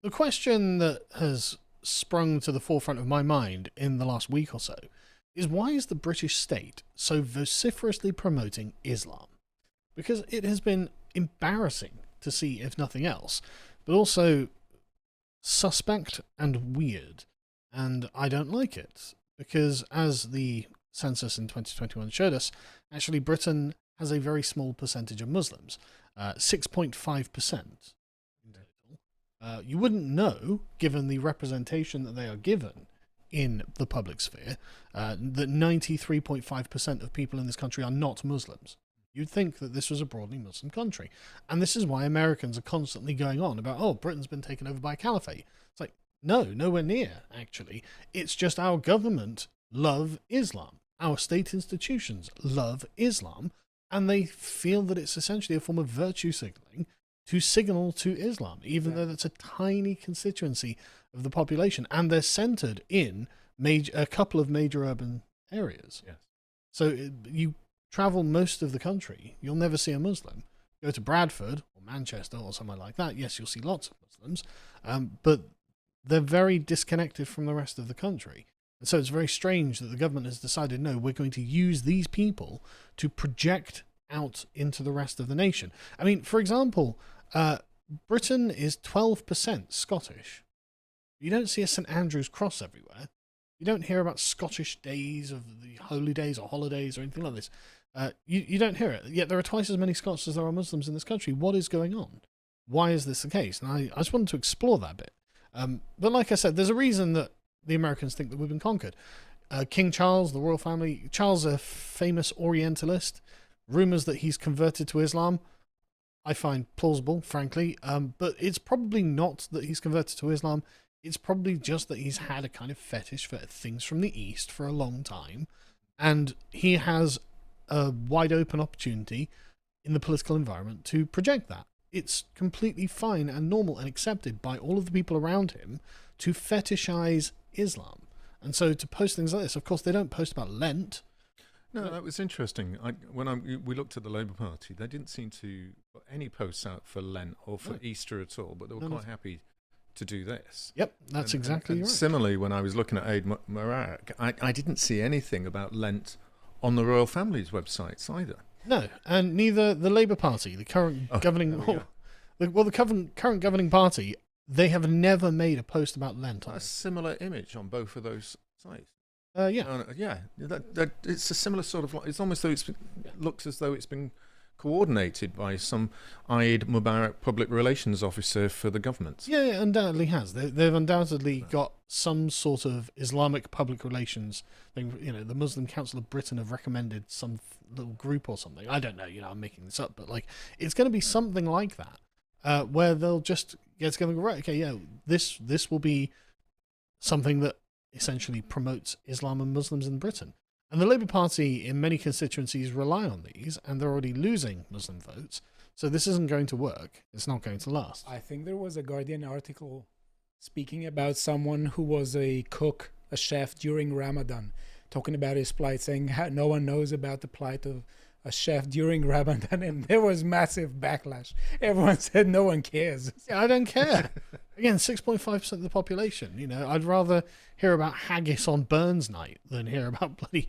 The question that has sprung to the forefront of my mind in the last week or so is, why is the British state so vociferously promoting Islam? Because it has been embarrassing to see, if nothing else, but also suspect and weird. And I don't like it, because as the census in 2021 showed us, actually Britain has a very small percentage of Muslims, 6.5%. You wouldn't know, given the representation that they are given in the public sphere, that 93.5% of people in this country are not Muslims. You'd think that this was a broadly Muslim country. And this is why Americans are constantly going on about, oh, Britain's been taken over by a caliphate. It's like, no, nowhere near, actually. It's just our government love Islam. Our state institutions love Islam, and they feel that it's essentially a form of virtue signaling to signal to Islam, even though that's a tiny constituency of the population, and they're centered in a couple of major urban areas. Yes. So you travel most of the country, you'll never see a Muslim. Go to Bradford or Manchester or somewhere like that, yes, you'll see lots of Muslims, but they're very disconnected from the rest of the country. And so it's very strange that the government has decided, no, we're going to use these people to project out into the rest of the nation. I mean, for example, Britain is 12% Scottish. You don't see a St Andrew's cross everywhere. You don't hear about Scottish days of the holy days or holidays or anything like this. You don't hear it. Yet there are twice as many Scots as there are Muslims in this country. What is going on? Why is this the case? And I just wanted to explore that bit. But like I said, there's a reason that the Americans think that we've been conquered. King Charles, the royal family, Charles, a famous Orientalist. Rumours that he's converted to Islam, I find plausible, frankly. But it's probably not that he's converted to Islam. It's probably just that he's had a kind of fetish for things from the East for a long time. And he has a wide open opportunity in the political environment to project that. It's completely fine and normal and accepted by all of the people around him to fetishize Islam. And so to post things like this, of course, they don't post about Lent. No, that was interesting. We looked at the Labour Party, they didn't seem to put any posts out for Lent or for Easter at all, but they were quite happy to do this. Yep, that's exactly right. Similarly, when I was looking at Eid Mubarak, I didn't see anything about Lent on the royal family's websites either. No, and neither the Labour Party, the current governing, the current governing party, they have never made a post about Lent. A similar image on both of those sites. Yeah. It's a similar sort of. It's almost though it looks as though it's been coordinated by some Eid Mubarak public relations officer for the government. Yeah, it undoubtedly has. They've undoubtedly got some sort of Islamic public relations thing. You know, the Muslim Council of Britain have recommended some little group or something. I don't know. You know, I'm making this up, but like, it's going to be something like that, where they'll just get together and go, right, okay, yeah, this will be something that essentially promotes Islam and Muslims in Britain. And the Labour Party in many constituencies rely on these, and they're already losing Muslim votes. So this isn't going to work. It's not going to last. I think there was a Guardian article speaking about someone who was a cook, a chef during Ramadan, talking about his plight, saying how no one knows about the plight of a chef during Ramadan, and there was massive backlash. Everyone said no one cares. Yeah, I don't care. Again, 6.5% of the population. You know, I'd rather hear about haggis on Burns night than hear about bloody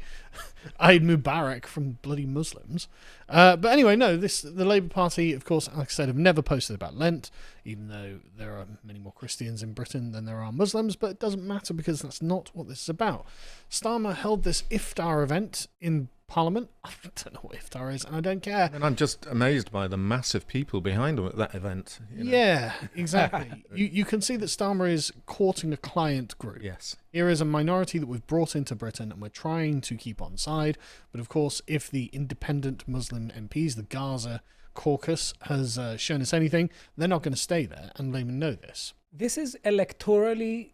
Eid Mubarak from bloody Muslims. But anyway, no, the Labour Party, of course, like I said, have never posted about Lent, even though there are many more Christians in Britain than there are Muslims, but it doesn't matter because that's not what this is about. Starmer held this iftar event in Parliament. I don't know what iftar is, and I don't care. And I'm just amazed by the massive people behind that event. You know? Yeah, exactly. you can see that Starmer is courting a client group. Yes. Here is a minority that we've brought into Britain and we're trying to keep on side. But of course, if the independent Muslim MPs, the Gaza caucus, has shown us anything, they're not going to stay there, and laymen know this. This is electorally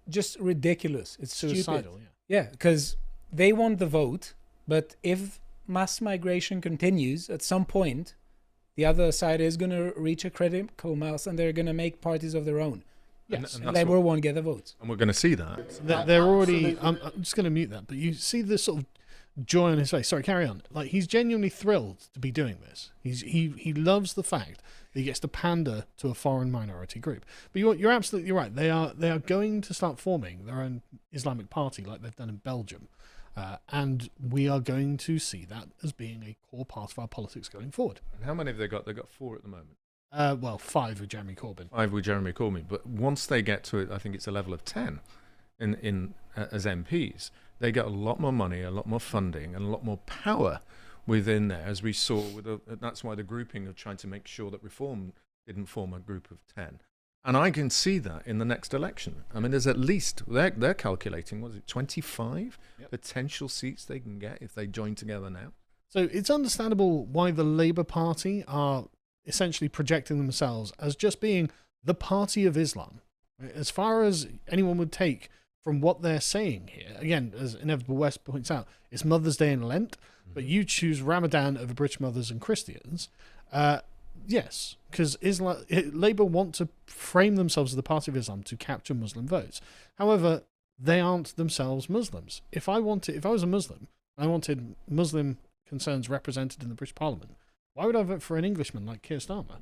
just ridiculous. It's suicidal. Stupid. Yeah, because they want the vote. But if mass migration continues, at some point, the other side is going to reach a critical mass and they're going to make parties of their own. Yes, and Labour won't get the votes. And we're going to see that. They're already... I'm just going to mute that. But you see this sort of joy on his face. Sorry, carry on. Like, he's genuinely thrilled to be doing this. He loves the fact that he gets to pander to a foreign minority group. But you're absolutely right. They are going to start forming their own Islamic party like they've done in Belgium. And we are going to see that as being a core part of our politics going forward. And how many have they got? They've got 4 at the moment. Well, 5 with Jeremy Corbyn. 5 with Jeremy Corbyn. But once they get to it, I think it's a level of 10 in as MPs, they get a lot more money, a lot more funding, and a lot more power within there, as we saw. That's why the grouping of trying to make sure that Reform didn't form a group of 10. And I can see that in the next election. I mean, there's at least, they're calculating, what is it, 25 potential seats they can get if they join together now. So it's understandable why the Labour Party are essentially projecting themselves as just being the party of Islam. As far as anyone would take from what they're saying here, again, as Inevitable West points out, it's Mother's Day and Lent, but you choose Ramadan over British mothers and Christians. Yes, because Labour want to frame themselves as the party of Islam to capture Muslim votes. However, they aren't themselves Muslims. If I was a Muslim, and I wanted Muslim concerns represented in the British Parliament, why would I vote for an Englishman like Keir Starmer?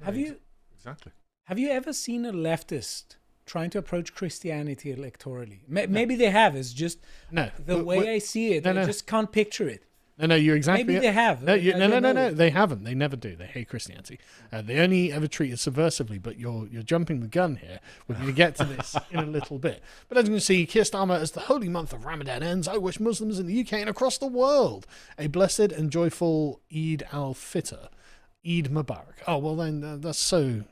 Exactly. Have you ever seen a leftist trying to approach Christianity electorally? Maybe they have. It's just the way I see it. I just can't picture it. No, you're exactly. Maybe they have. No, they haven't. They never do. They hate Christianity. They only ever treat it subversively. But you're jumping the gun here. We're going to get to this in a little bit. But as you can see, Keir Starmer, as the holy month of Ramadan ends, I wish Muslims in the UK and across the world a blessed and joyful Eid al-Fitr, Eid Mubarak. Oh well, then that's so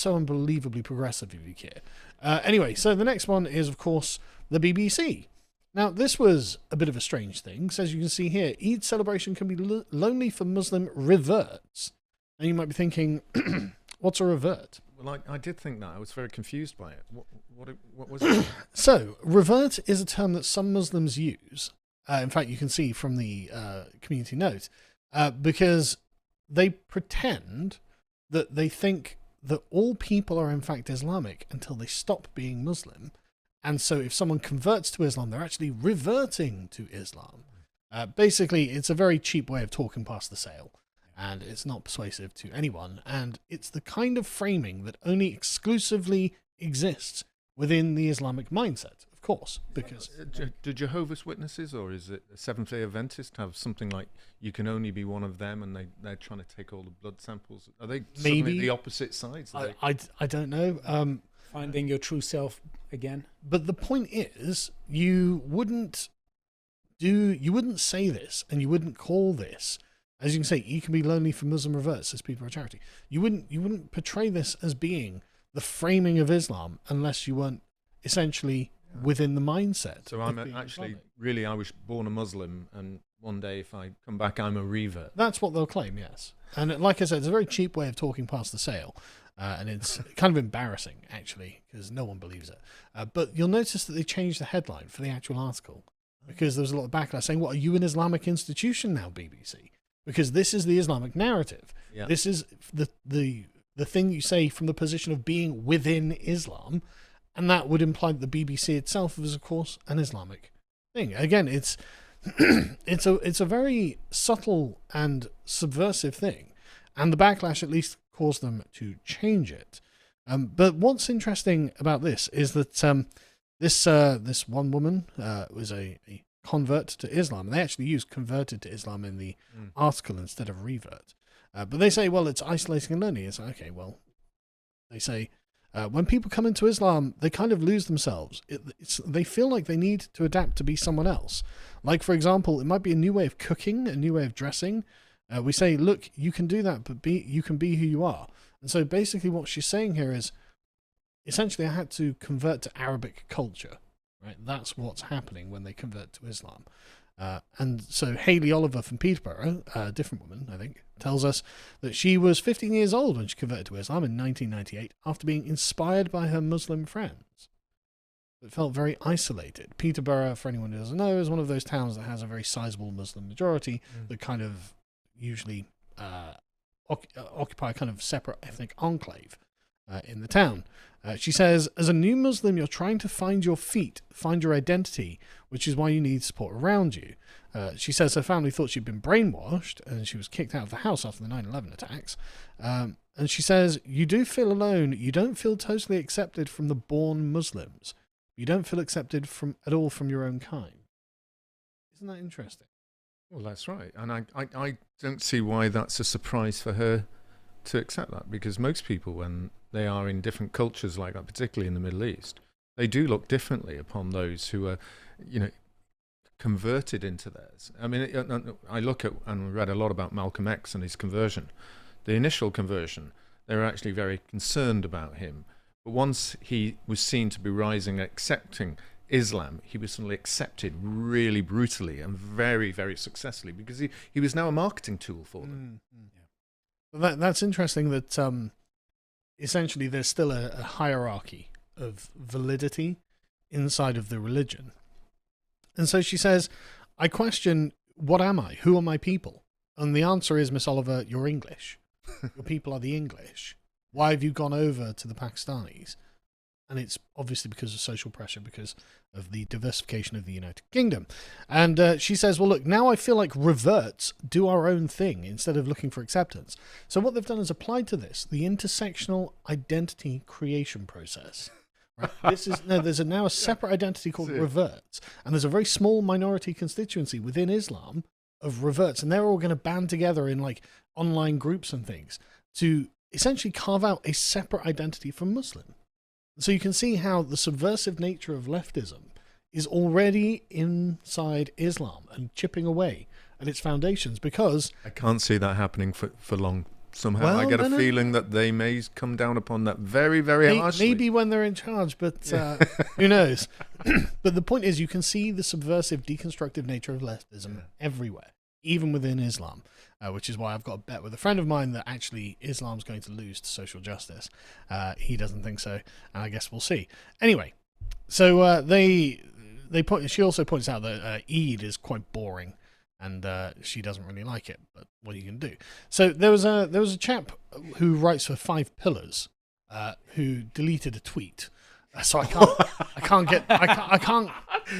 unbelievably progressive of you, Keir. Anyway, so the next one is of course the BBC. Now, this was a bit of a strange thing. So as you can see here, Eid celebration can be lonely for Muslim reverts. And you might be thinking, what's a revert? Well, I did think that. I was very confused by it. What was it? So, revert is a term that some Muslims use. In fact, you can see from the community note, because they pretend that they think that all people are in fact Islamic until they stop being Muslim. And so if someone converts to Islam, they're actually reverting to Islam. Basically, it's a very cheap way of talking past the sale. And it's not persuasive to anyone. And it's the kind of framing that only exclusively exists within the Islamic mindset, of course. Because do Jehovah's Witnesses, or is it Seventh-day Adventists, have something like you can only be one of them, and they're trying to take all the blood samples? Are they maybe the opposite sides? I don't know. Finding your true self again. But the point is, you wouldn't say this, and you wouldn't call this, as you can say, you can be lonely for Muslim reverts, as people are charity. You wouldn't portray this as being the framing of Islam unless you weren't essentially within the mindset. So I'm actually Islamic. I was born a Muslim, and one day if I come back, I'm a revert. That's what they'll claim, yes. And like I said, it's a very cheap way of talking past the sale. And it's kind of embarrassing, actually, because no one believes it. But you'll notice that they changed the headline for the actual article because there was a lot of backlash saying, what, are you an Islamic institution now, BBC? Because this is the Islamic narrative. Yeah. This is the thing you say from the position of being within Islam, and that would imply that the BBC itself is, of course, an Islamic thing. Again, it's it's a very subtle and subversive thing, and the backlash at least caused them to change it. But what's interesting about this is that this one woman was a convert to Islam. They actually used converted to Islam in the article instead of revert. But they say, well, it's isolating and lonely. It's okay, well, they say, when people come into Islam, they kind of lose themselves. They feel like they need to adapt to be someone else. Like, for example, it might be a new way of cooking, a new way of dressing. We say, look, you can do that, but you can be who you are. And so basically what she's saying here is, essentially I had to convert to Arabic culture, right? That's what's happening when they convert to Islam. And so Hayley Oliver from Peterborough, a different woman, I think, tells us that she was 15 years old when she converted to Islam in 1998 after being inspired by her Muslim friends. It felt very isolated. Peterborough, for anyone who doesn't know, is one of those towns that has a very sizable Muslim majority that kind of usually occupy a kind of separate ethnic enclave in the town. She says, as a new Muslim, you're trying to find your feet, find your identity, which is why you need support around you. She says her family thought she'd been brainwashed and she was kicked out of the house after the 9/11 attacks. And she says, you do feel alone. You don't feel totally accepted from the born Muslims. You don't feel accepted at all from your own kind. Isn't that interesting? Well, that's right. And I don't see why that's a surprise for her to accept that, because most people, when they are in different cultures like that, particularly in the Middle East, they do look differently upon those who are, converted into theirs. I mean, I look at and read a lot about Malcolm X and his conversion. The initial conversion, they were actually very concerned about him. But once he was seen to be rising, accepting Islam, he was suddenly accepted really brutally and very, very successfully, because he was now a marketing tool for them. Mm-hmm. Well, that's interesting that essentially there's still a hierarchy of validity inside of the religion. And so she says, I question, what am I? Who are my people? And the answer is, Miss Oliver, you're English. Your people are the English. Why have you gone over to the Pakistanis? And it's obviously because of social pressure, because of the diversification of the United Kingdom. And she says, well, look, now I feel like reverts do our own thing instead of looking for acceptance. So what they've done is applied to this the intersectional identity creation process. Right? There's now a separate identity called reverts. And there's a very small minority constituency within Islam of reverts. And they're all going to band together in like online groups and things to essentially carve out a separate identity from Muslim. So you can see how the subversive nature of leftism is already inside Islam and chipping away at its foundations, because I can't see that happening for long. Somehow well, I get a feeling that they may come down upon that very, very harshly. Maybe when they're in charge, but who knows? But the point is, you can see the subversive, deconstructive nature of leftism everywhere, even within Islam. Which is why I've got a bet with a friend of mine that actually Islam's going to lose to social justice. He doesn't think so, and I guess we'll see. Anyway, so she also points out that Eid is quite boring, and she doesn't really like it. But what are you going to do? So there was a chap who writes for 5 Pillars who deleted a tweet. So I can't.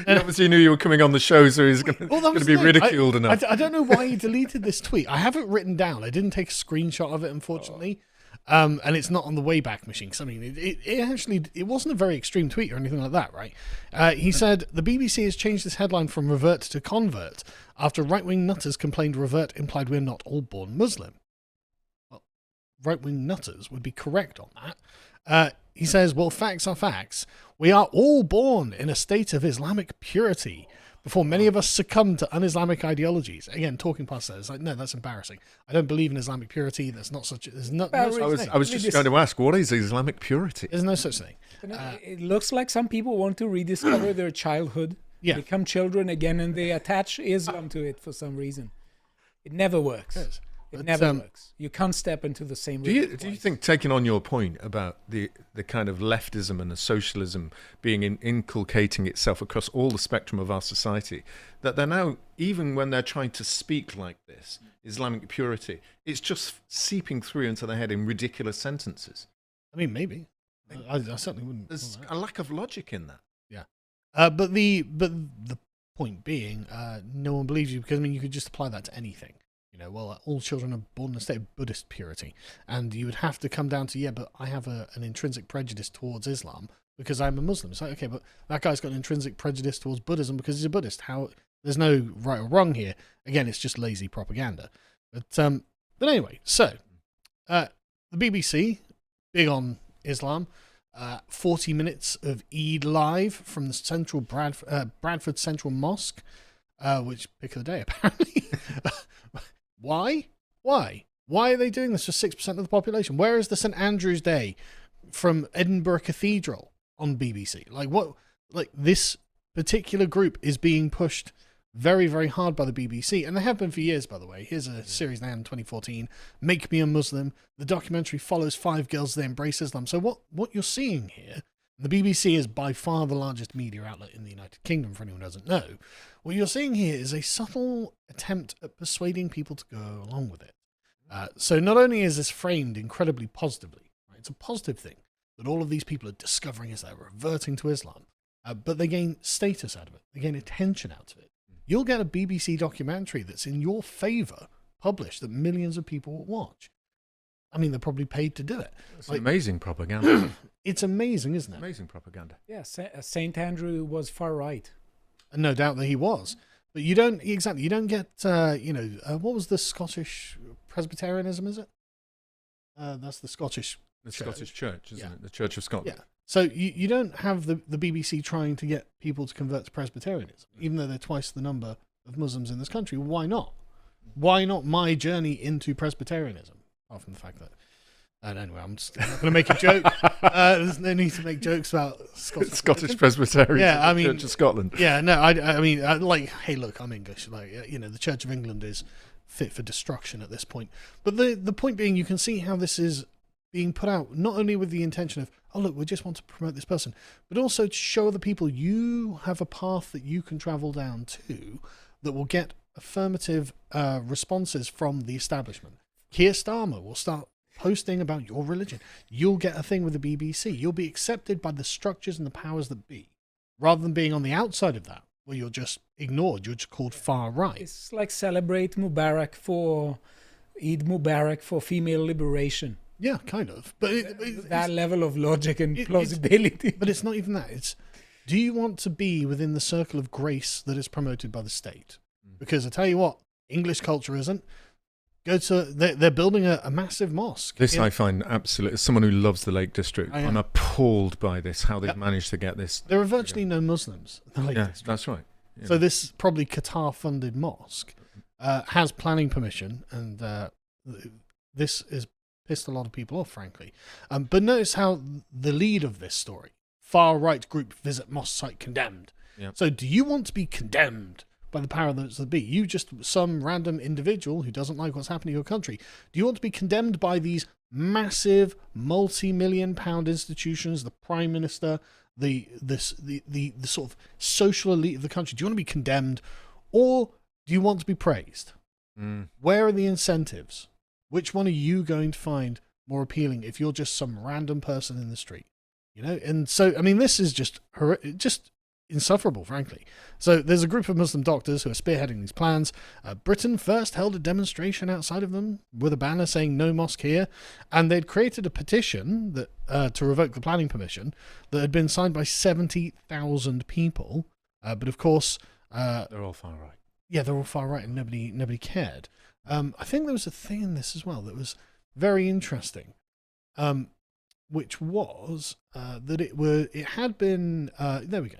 He obviously knew you were coming on the show, so he's going to be ridiculed enough. I don't know why he deleted this tweet. I have it written down. I didn't take a screenshot of it, unfortunately. And it's not on the Wayback Machine. Because, I mean, it wasn't a very extreme tweet or anything like that, right? He said, the BBC has changed this headline from revert to convert after right-wing nutters complained revert implied we're not all born Muslim. Well, right-wing nutters would be correct on that. He says, well, facts are facts. We are all born in a state of Islamic purity before many of us succumb to un-Islamic ideologies. Again, talking past that, it's like, no, that's embarrassing. I don't believe in Islamic purity. There's not such. There's no such thing. I was just going to ask, what is Islamic purity? There's no such thing. It looks like some people want to rediscover their childhood, become children again, and they attach Islam to it for some reason. It never works. Yes. It never works. You can't step into the same. Do you think, taking on your point about the kind of leftism and the socialism being inculcating itself across all the spectrum of our society, that they're now, even when they're trying to speak like this, Islamic purity, it's just seeping through into their head in ridiculous sentences? I mean, maybe. I certainly wouldn't. There's a lack of logic in that. Yeah. But the point being, no one believes you, because I mean, you could just apply that to anything. Well, all children are born in a state of Buddhist purity. And you would have to come down to, but I have an intrinsic prejudice towards Islam because I'm a Muslim. It's like, okay, but that guy's got an intrinsic prejudice towards Buddhism because he's a Buddhist. There's no right or wrong here. Again, it's just lazy propaganda. But anyway, so the BBC, big on Islam, 40 minutes of Eid live from the central Bradford Central Mosque, which pick of the day, apparently. Why? Why are they doing this for 6% of the population? Where is the St. Andrew's Day from Edinburgh Cathedral on BBC? Like this particular group is being pushed very, very hard by the BBC, and they have been for years, by the way. Here's a series they had in 2014, Make Me a Muslim. The documentary follows 5 girls that embrace Islam. So what you're seeing here, the BBC is by far the largest media outlet in the United Kingdom, for anyone who doesn't know. What you're seeing here is a subtle attempt at persuading people to go along with it. So not only is this framed incredibly positively, right, it's a positive thing that all of these people are discovering as they're reverting to Islam, but they gain status out of it. They gain attention out of it. you'll get a BBC documentary that's in your favour published that millions of people will watch. I mean, they're probably paid to do it. It's amazing propaganda. It's amazing, isn't it? Amazing propaganda. Yeah, Saint Andrew was far right. And no doubt that he was. But you don't get, what was the Scottish Presbyterianism, is it? That's the Scottish Scottish Church, isn't it? The Church of Scotland. Yeah. So you don't have the BBC trying to get people to convert to Presbyterianism, even though they're twice the number of Muslims in this country. Why not? Why not my journey into Presbyterianism? Apart from the fact that, anyway, I'm just not going to make a joke. There's no need to make jokes about Scottish Presbyterianism. Yeah, I mean, Church of Scotland. Yeah, no, I mean, hey, look, I'm English. The Church of England is fit for destruction at this point. But the point being, you can see how this is being put out, not only with the intention of, oh, look, we just want to promote this person, but also to show other people you have a path that you can travel down to that will get affirmative responses from the establishment. Keir Starmer will start posting about your religion. You'll get a thing with the BBC. You'll be accepted by the structures and the powers that be, rather than being on the outside of that, where you're just ignored. You're just called far right. It's like celebrate Eid Mubarak for female liberation. Yeah, kind of. But that level of logic and plausibility. But it's not even that. It's, do you want to be within the circle of grace that is promoted by the state? Because I tell you what, English culture isn't. They're building a massive mosque. This I find absolutely, as someone who loves the Lake District, I'm appalled by this, how they've managed to get this. There are virtually no Muslims in the Lake District. That's right. Yeah. So this probably Qatar-funded mosque has planning permission, and this has pissed a lot of people off, frankly. But notice how the lead of this story, far-right group visit mosque site condemned. Yeah. So do you want to be condemned by the power that be? You just some random individual who doesn't like what's happening in your country. Do you want to be condemned by these massive multi-million-pound institutions, the Prime Minister, the sort of social elite of the country? Do you want to be condemned, or do you want to be praised? Where are the incentives? Which one are you going to find more appealing if you're just some random person in the street? And so, I mean, this is just insufferable, frankly. So there's a group of Muslim doctors who are spearheading these plans. Britain first held a demonstration outside of them with a banner saying "No mosque here," and they'd created a petition that to revoke the planning permission that had been signed by 70,000 people. But of course, they're all far right. Yeah, they're all far right, and nobody cared. I think there was a thing in this as well that was very interesting, which was that it had been there we go.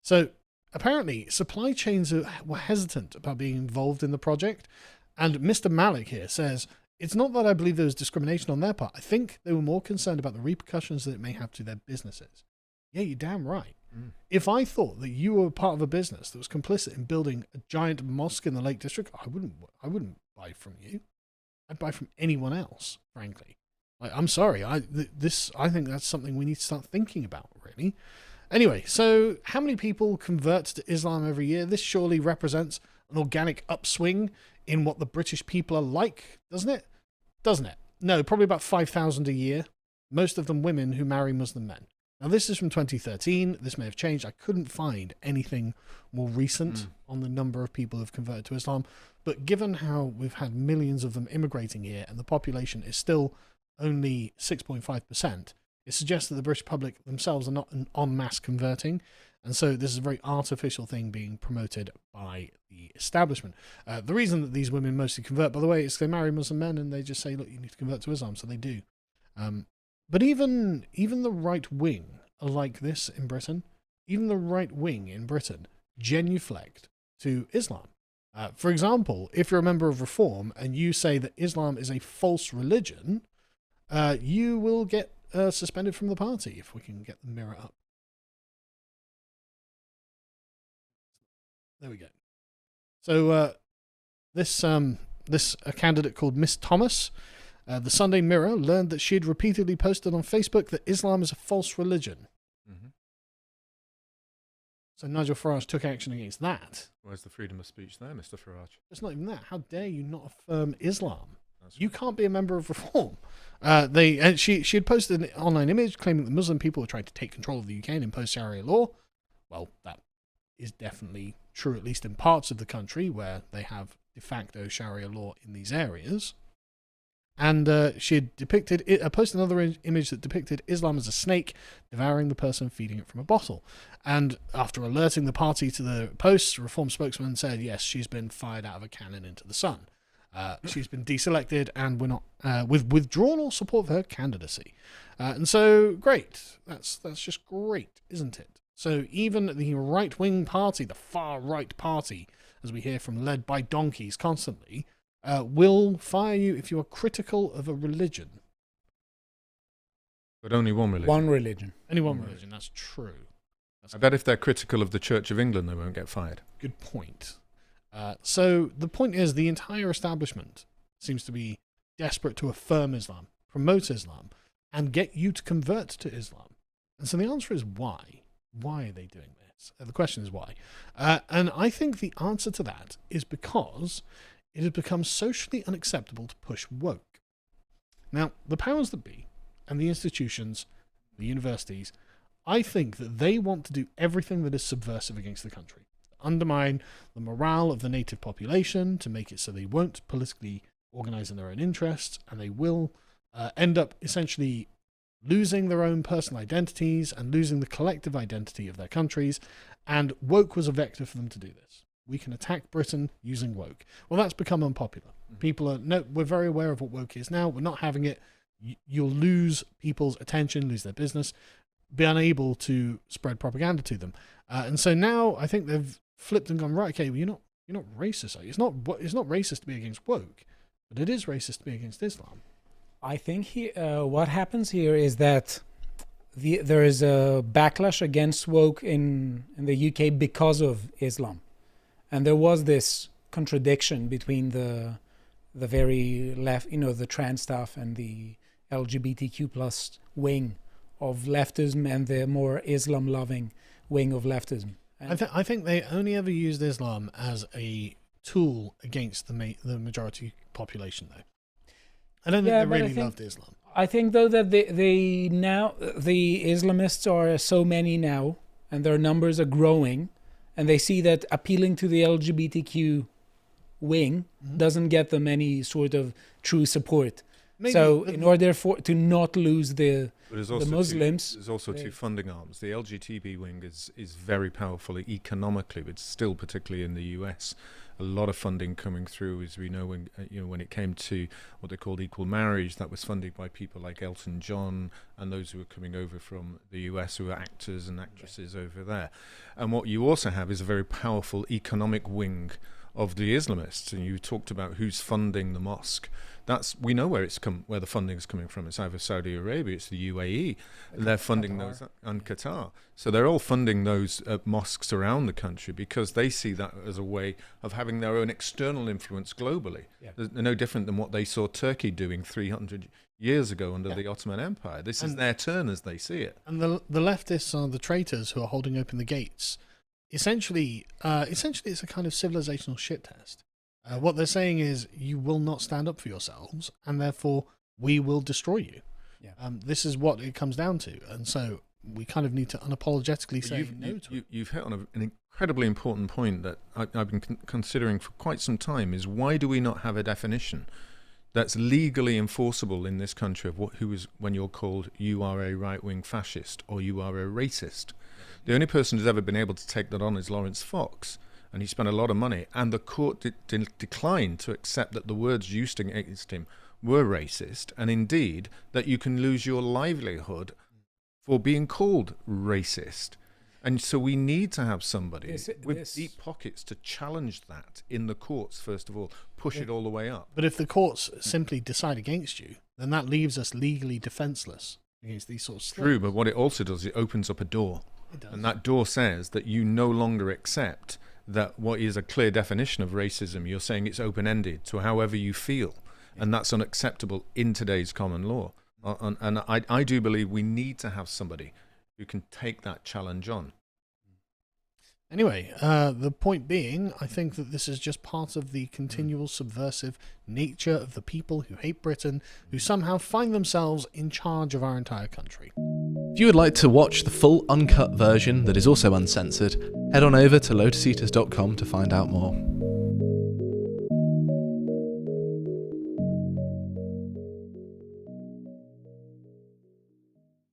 So apparently supply chains were hesitant about being involved in the project, and Mr. Malik here says, it's not that I believe there was discrimination on their part. I think they were more concerned about the repercussions that it may have to their businesses. Yeah, you're damn right. If I thought that you were part of a business that was complicit in building a giant mosque in the Lake District, I wouldn't buy from you. I'd buy from anyone else, frankly. I'm sorry. I think that's something we need to start thinking about, really. Anyway, so how many people convert to Islam every year? This surely represents an organic upswing in what the British people are like, doesn't it? Doesn't it? No, probably about 5,000 a year. Most of them women who marry Muslim men. Now, this is from 2013. This may have changed. I couldn't find anything more recent on the number of people who have converted to Islam. But given how we've had millions of them immigrating here and the population is still only 6.5%, it suggests that the British public themselves are not en masse converting. And so this is a very artificial thing being promoted by the establishment. The reason that these women mostly convert, by the way, is they marry Muslim men and they just say, look, you need to convert to Islam. So they do. But even the right wing are like this in Britain. Even the right wing in Britain genuflect to Islam. For example, if you're a member of Reform and you say that Islam is a false religion, you will get suspended from the party, if we can get the mirror up. There we go. So this a candidate called Miss Thomas, the Sunday Mirror, learned that she had repeatedly posted on Facebook that Islam is a false religion. So Nigel Farage took action against that. Where's the freedom of speech there, Mr. Farage? It's not even that. How dare you not affirm Islam? That's You right. can't be a member of Reform. She had posted an online image claiming that Muslim people were trying to take control of the UK and impose Sharia law. Well, that is definitely true, at least in parts of the country where they have de facto Sharia law in these areas. And she had posted another image that depicted Islam as a snake devouring the person feeding it from a bottle. And after alerting the party to the posts, a Reform spokesman said, yes, she's been fired out of a cannon into the sun. She's been deselected, and we're not withdrawn all support for her candidacy. And so, great. That's just great, isn't it? So even the right-wing party, the far-right party, as we hear from, led by donkeys constantly, will fire you if you are critical of a religion. But only one religion. One religion. Only one religion, that's true. I bet if they're critical of the Church of England, they won't get fired. Good point. So the point is, the entire establishment seems to be desperate to affirm Islam, promote Islam, and get you to convert to Islam. And so the answer is why? Why are they doing this? The question is why. And I think the answer to that is because it has become socially unacceptable to push woke. Now, the powers that be, and the institutions, the universities, I think that they want to do everything that is subversive against the country. Undermine the morale of the native population, to make it so they won't politically organize in their own interests, and they will end up essentially losing their own personal identities and losing the collective identity of their countries. And woke was a vector for them to do this. We can attack Britain using woke. Well, that's become unpopular. We're very aware of what woke is now. We're not having it. You'll lose people's attention, lose their business, be unable to spread propaganda to them. And so now I think they've flipped and gone, right, okay, well, you're not racist, are you? It's not racist to be against woke, but it is racist to be against Islam. I think what happens here is that there is a backlash against woke in the UK because of Islam. And there was this contradiction between the very left, the trans stuff, and the LGBTQ plus wing of leftism and the more Islam-loving wing of leftism. I think they only ever used Islam as a tool against the majority population, though. I don't think they really loved Islam. I think, though, that the Islamists are so many now, and their numbers are growing, and they see that appealing to the LGBTQ wing doesn't get them any sort of true support. Maybe, so in order to not lose the Muslims... There's also two funding arms. The LGBT wing is very powerful economically, but still, particularly in the US, a lot of funding coming through, as we know, when it came to what they called equal marriage, that was funded by people like Elton John and those who were coming over from the US, who were actors and actresses over there. And what you also have is a very powerful economic wing of the Islamists. And you talked about who's funding the mosque. We know where the funding is coming from. It's either Saudi Arabia, it's the UAE, and they're funding those, and Qatar. So they're all funding those mosques around the country because they see that as a way of having their own external influence globally. Yeah. They're no different than what they saw Turkey doing 300 years ago under the Ottoman Empire. This is their turn as they see it. And the leftists are the traitors who are holding open the gates. Essentially, it's a kind of civilizational shit test. What they're saying is, you will not stand up for yourselves, and therefore we will destroy you. Yeah. This is what it comes down to, and so we kind of need to unapologetically say no to it. You've hit on an incredibly important point that I've been considering for quite some time, is why do we not have a definition that's legally enforceable in this country of when you're called, you are a right-wing fascist or you are a racist. The only person who's ever been able to take that on is Lawrence Fox. And he spent a lot of money, and the court declined to accept that the words used against him were racist, and indeed that you can lose your livelihood for being called racist. And so we need to have somebody with deep pockets to challenge that in the courts, first of all, push it all the way up. But if the courts simply decide against you, then that leaves us legally defenseless against these sorts of things. True, but what it also does, it opens up a door. It does. And that door says that you no longer accept that what is a clear definition of racism, you're saying it's open-ended to however you feel, and that's unacceptable in today's common law. And I do believe we need to have somebody who can take that challenge on. Anyway, the point being, I think that this is just part of the continual subversive nature of the people who hate Britain, who somehow find themselves in charge of our entire country. If you would like to watch the full uncut version that is also uncensored, Head on over to lotuseaters.com to find out more.